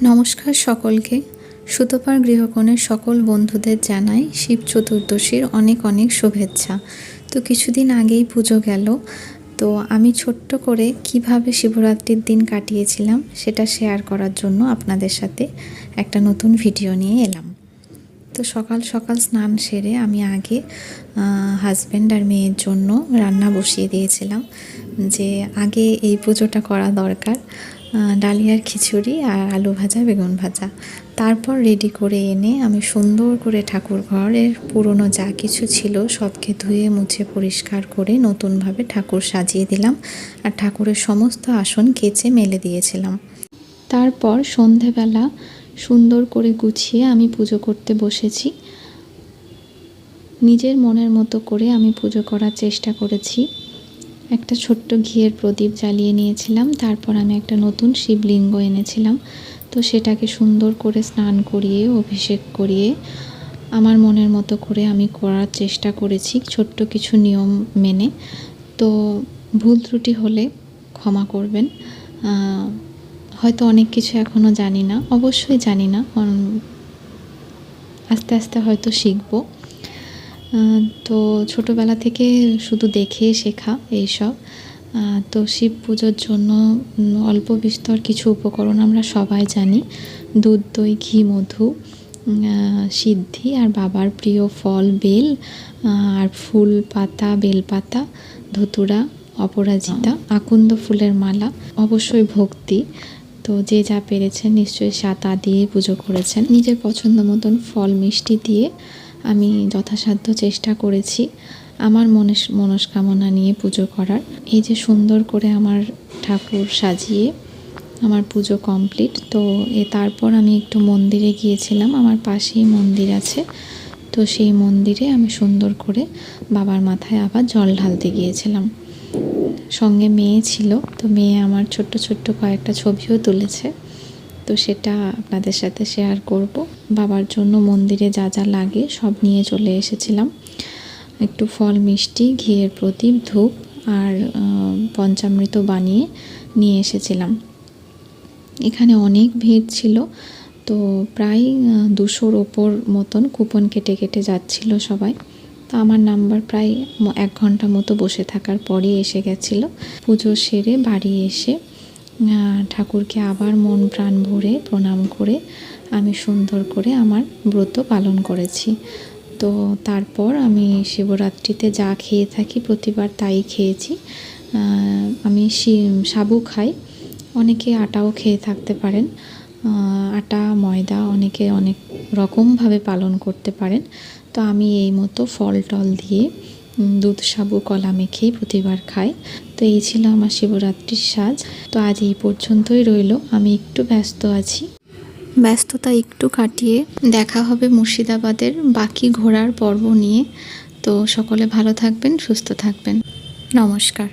নমস্কার সকলকে। সুতপার গৃহকোণের সকল বন্ধুদের জানাই শিব চতুর্দশীর অনেক অনেক শুভেচ্ছা। তো কিছুদিন আগেই পুজো গেল, তো আমি ছোট্ট করে কিভাবে শিবরাত্রির দিন কাটিয়েছিলাম সেটা শেয়ার করার জন্য আপনাদের সাথে একটা নতুন ভিডিও নিয়ে এলাম। তো সকাল সকাল স্নান সেরে আমি আগে হাজব্যান্ড আর মেয়ের জন্য রান্না বসিয়ে দিয়েছিলাম, যে আগে এই পুজোটা করা দরকার, ডালিয়ার খিচুড়ি আর আলু ভাজা বেগুন ভাজা। তারপর রেডি করে এনে আমি সুন্দর করে ঠাকুর ঘরের পুরনো যা কিছু ছিল সবকে ধুয়ে মুছে পরিষ্কার করে নতুনভাবে ঠাকুর সাজিয়ে দিলাম, আর ঠাকুরের সমস্ত আসন কেচে মেলে দিয়েছিলাম। তারপর সন্ধেবেলা সুন্দর করে গুছিয়ে আমি পুজো করতে বসেছি। নিজের মনের মতো করে আমি পুজো করার চেষ্টা করেছি। একটা ছোট্ট ঘিয়ের প্রদীপ জ্বালিয়ে নিয়েছিলাম, তারপর আমি একটা নতুন শিবলিঙ্গ এনেছিলাম। তো সেটাকে সুন্দর করে স্নান করিয়ে অভিষেক করিয়ে আমার মনের মতো করে আমি করার চেষ্টা করেছি, ছোট্ট কিছু নিয়ম মেনে। তো ভুল ত্রুটি হলে ক্ষমা করবেন। হয়তো অনেক কিছু এখনও জানি না, অবশ্যই জানি না, আস্তে আস্তে হয়তো শিখব। তো ছোটোবেলা থেকে শুধু দেখে শেখা এইসব। তো শিব পুজোর জন্য অল্প বিস্তর কিছু উপকরণ আমরা সবাই জানি: দুধ, দই, ঘি, মধু, সিদ্ধি আর বাবার প্রিয় ফল বেল, আর ফুল পাতা, বেলপাতা, ধতুরা, অপরাজিতা, আকন্দ ফুলের মালা, অবশ্যই ভক্তি। তো যে যা পেরেছেন নিশ্চয়ই সাতা দিয়ে পুজো করেছেন। নিজের পছন্দ মতন ফল মিষ্টি দিয়ে আমি যথাসাধ্য চেষ্টা করেছি আমার মনস্কামনা নিয়ে পুজো করার। এই যে সুন্দর করে আমার ঠাকুর সাজিয়ে আমার পুজো কমপ্লিট। তো তারপর আমি একটু মন্দিরে গিয়েছিলাম, আমার পাশেই মন্দির আছে। তো সেই মন্দিরে আমি সুন্দর করে বাবার মাথায় আবার জল ঢালতে গিয়েছিলাম। সঙ্গে মেয়ে ছিল, তো মেয়ে আমার ছোট্ট ছোট্ট কয়েকটা ছবিও তুলেছে, তো সেটা আপনাদের সাথে শেয়ার করব। বাবার জন্য মন্দিরে যা যা লাগে সব নিয়ে চলে এসেছিলাম। একটু ফল মিষ্টি, ঘিয়ের প্রদীপ, ধূপ আর পঞ্চামৃত বানিয়ে নিয়ে এসেছিলাম। এখানে অনেক ভিড় ছিল, তো প্রায় 200-র ওপর মতন কুপন কেটে কেটে যাচ্ছিল সবাই। তো আমার নাম্বার প্রায় 1 ঘন্টা মতো বসে থাকার পরই এসে গেছিলো। পুজো সেরে বাড়ি এসে ঠাকুরকে আবার মন প্রাণ ভরে প্রণাম করে আমি সুন্দর করে আমার ব্রত পালন করেছি। তো তারপর আমি শিবরাত্রিতে যা খেয়ে থাকি প্রতিবার তাই খেয়েছি। আমি সাবু খাই, অনেকে আটাও খেয়ে থাকতে পারেন। আটা, ময়দা অনেকে অনেক রকমভাবে পালন করতে পারেন। তো আমি এই মতো ফল টল দিয়ে দুধ, সাবু, কলা মেখেই প্রতিবার খাই। তো এই ছিল আমার শিবরাত্রির সাজ। তো আজ এই পর্যন্তই রইল, আমি একটু ব্যস্ত আছি। ব্যস্ততা একটু কাটিয়ে দেখা হবে মুর্শিদাবাদের বাকি ঘোরার পর্ব নিয়ে। তো সকলে ভালো থাকবেন, সুস্থ থাকবেন। নমস্কার।